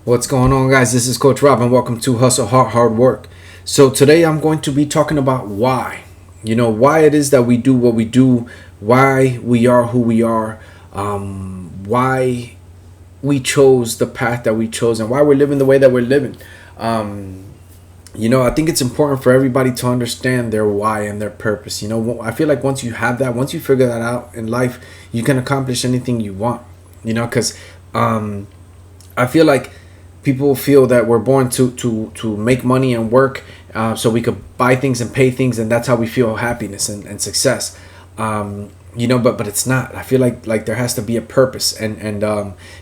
What's going on, guys? This is Coach Rob, and welcome to Hustle Hard Hard Work. So today I'm going to be talking about why. Why it is that we do what we do, why we are who we are, why we chose the path that we chose, and why we're living the way that we're living. I think it's important for everybody to understand their why and their purpose. I feel like once you have that, once you figure that out in life, you can accomplish anything you want. Because I feel like people feel that we're born to make money and work, so we could buy things and pay things, and that's how we feel happiness and success. But it's not. I feel like there has to be a purpose, and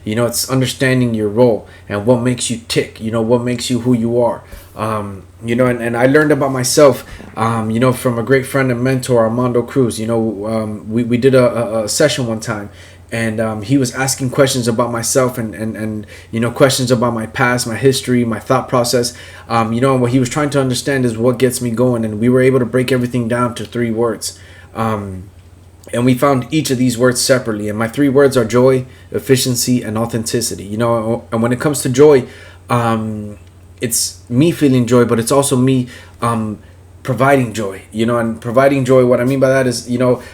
it's understanding your role and what makes you tick. What makes you who you are. And I learned about myself, from a great friend and mentor, Armando Cruz. We did a session one time, and he was asking questions about myself and questions about my past, my history, my thought process. And what he was trying to understand is what gets me going, and we were able to break everything down to 3 words. And we found each of these words separately, and my 3 words are joy, efficiency, and authenticity. And when it comes to joy, it's me feeling joy, but it's also me providing joy. And providing joy, what I mean by that is,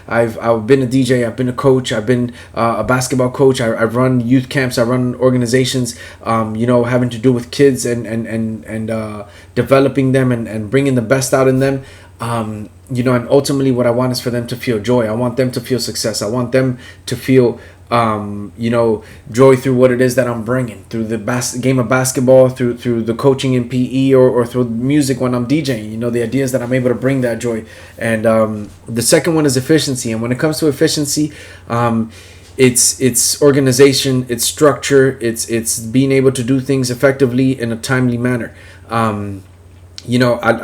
I've been a DJ, I've been a coach, I've been a basketball coach, I've run youth camps, I run organizations, having to do with kids and developing them and bringing the best out in them. And ultimately what I want is for them to feel joy. I want them to feel success. I want them to feel joy through what it is that I'm bringing, through the game of basketball, through the coaching in PE, or through music when I'm DJing. The idea is that I'm able to bring that joy. And the second one is efficiency. And when it comes to efficiency, it's organization, it's structure, it's being able to do things effectively in a timely manner. I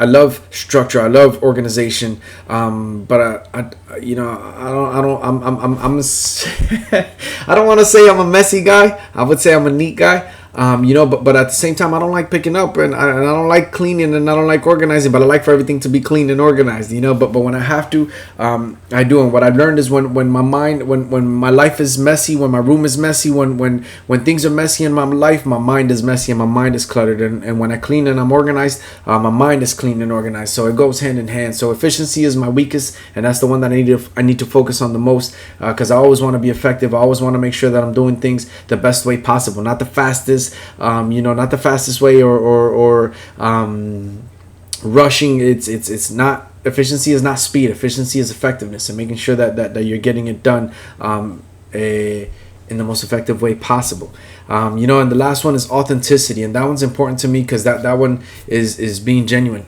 love structure, I love organization, but I don't want to say I'm a messy guy. I would say I'm a neat guy. But at the same time, I don't like picking up, and I don't like cleaning, and I don't like organizing, but I like for everything to be clean and organized, but when I have to, I do. And what I've learned is when my mind, when my life is messy, when my room is messy, when things are messy in my life, my mind is messy and my mind is cluttered. And when I clean and I'm organized, my mind is clean and organized. So it goes hand in hand. So efficiency is my weakest, and that's the one that I need to focus on the most, because I always want to be effective. I always want to make sure that I'm doing things the best way possible, not the fastest. Not the fastest way or rushing. It's not. Efficiency is not speed. Efficiency is effectiveness, and making sure that you're getting it done in the most effective way possible. And the last one is authenticity, and that one's important to me because that one is being genuine.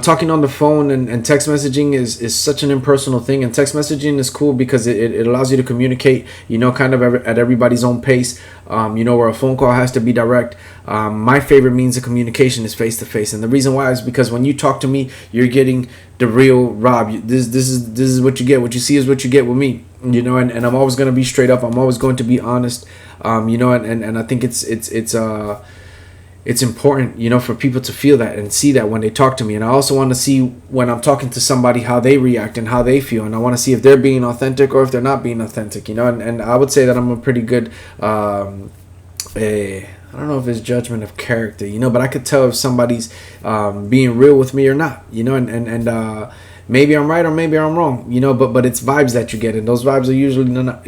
Talking on the phone and text messaging is such an impersonal thing. And text messaging is cool because it allows you to communicate, kind of at everybody's own pace, where a phone call has to be direct. My favorite means of communication is face to face. And the reason why is because when you talk to me, you're getting the real Rob. This is what you get. What you see is what you get with me. And I'm always going to be straight up. I'm always going to be honest. And I think it's important, for people to feel that and see that when they talk to me. And I also want to see when I'm talking to somebody how they react and how they feel. And I want to see if they're being authentic or if they're not being authentic, And I would say that I'm a pretty good, I don't know if it's judgment of character, but I could tell if somebody's being real with me or not, and maybe I'm right or maybe I'm wrong, but it's vibes that you get, and those vibes are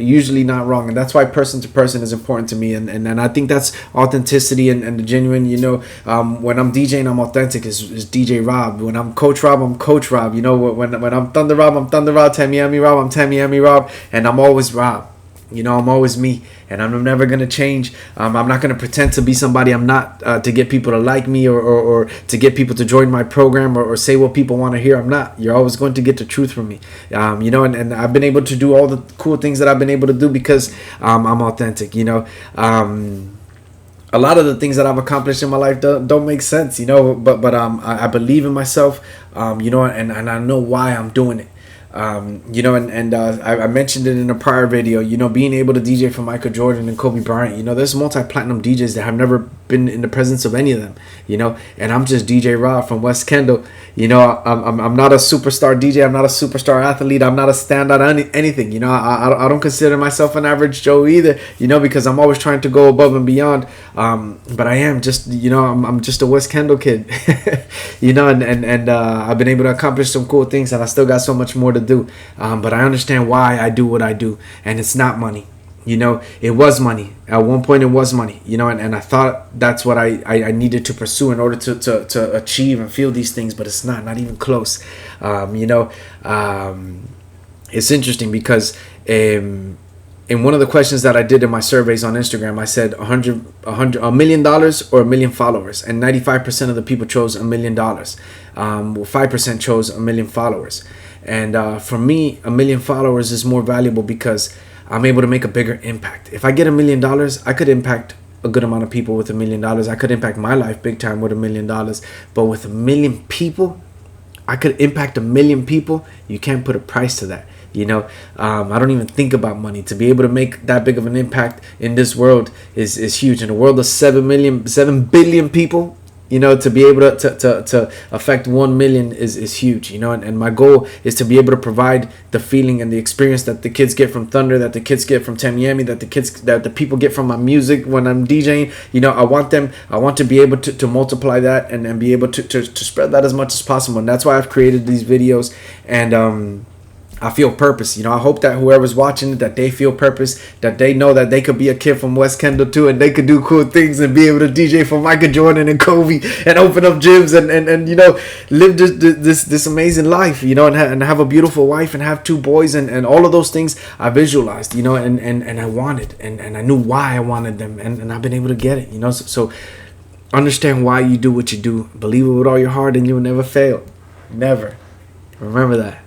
usually not wrong. And that's why person to person is important to me, and I think that's authenticity and the genuine. When I'm DJing, I'm authentic is DJ Rob. When I'm Coach Rob, I'm Coach Rob. When I'm Thunder Rob, I'm Thunder Rob. Tamiami Rob, I'm Tamiami Rob, and I'm always Rob. I'm always me, and I'm never going to change. I'm not going to pretend to be somebody I'm not to get people to like me or to get people to join my program or say what people want to hear. I'm not. You're always going to get the truth from me. And I've been able to do all the cool things that I've been able to do because I'm authentic. A lot of the things that I've accomplished in my life don't make sense, but I believe in myself, and I know why I'm doing it. You know, I mentioned it in a prior video, you know, being able to DJ for Michael Jordan and Kobe Bryant. You know, there's multi-platinum DJs that have never been in the presence of any of them, you know, and I'm just DJ Rob from West Kendall. You know, I'm not a superstar DJ. I'm not a superstar athlete. I'm not a standout anything. You know, I don't consider myself an average Joe either, you know, because I'm always trying to go above and beyond. But I am just, you know, I'm just a West Kendall kid, you know, and I've been able to accomplish some cool things, and I still got so much more to do. But I understand why I do what I do, and it's not money. You know, it was money. At one point, it was money, you know, and I thought that's what I needed to pursue in order to achieve and feel these things, but it's not even close. You know, it's interesting because in one of the questions that I did in my surveys on Instagram, I said $1 million or 1 million followers, and 95% of the people chose $1 million. 5% chose 1 million followers. And for me, 1 million followers is more valuable because I'm able to make a bigger impact. If I get $1 million, I could impact a good amount of people with $1 million. I could impact my life big time with $1 million. But with 1 million people, I could impact 1 million people. You can't put a price to that. You know, I don't even think about money. To be able to make that big of an impact in this world is huge. In a world of 7 billion people, you know, to be able to affect 1 million is huge, you know, and my goal is to be able to provide the feeling and the experience that the kids get from Thunder, that the kids get from Tamiami, that the people get from my music when I'm DJing. You know, I want to be able to multiply that and be able to spread that as much as possible. And that's why I've created these videos, and I feel purpose. You know, I hope that whoever's watching it, that they feel purpose, that they know that they could be a kid from West Kendall too, and they could do cool things and be able to DJ for Michael Jordan and Kobe and open up gyms and you know, live this amazing life, you know, and have a beautiful wife and have 2 boys and all of those things I visualized, you know, and I wanted, and I knew why I wanted them, and I've been able to get it, you know. So understand why you do what you do. Believe it with all your heart, and you will never fail. Never. Remember that.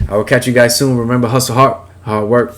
I will catch you guys soon. Remember, hustle hard, hard work.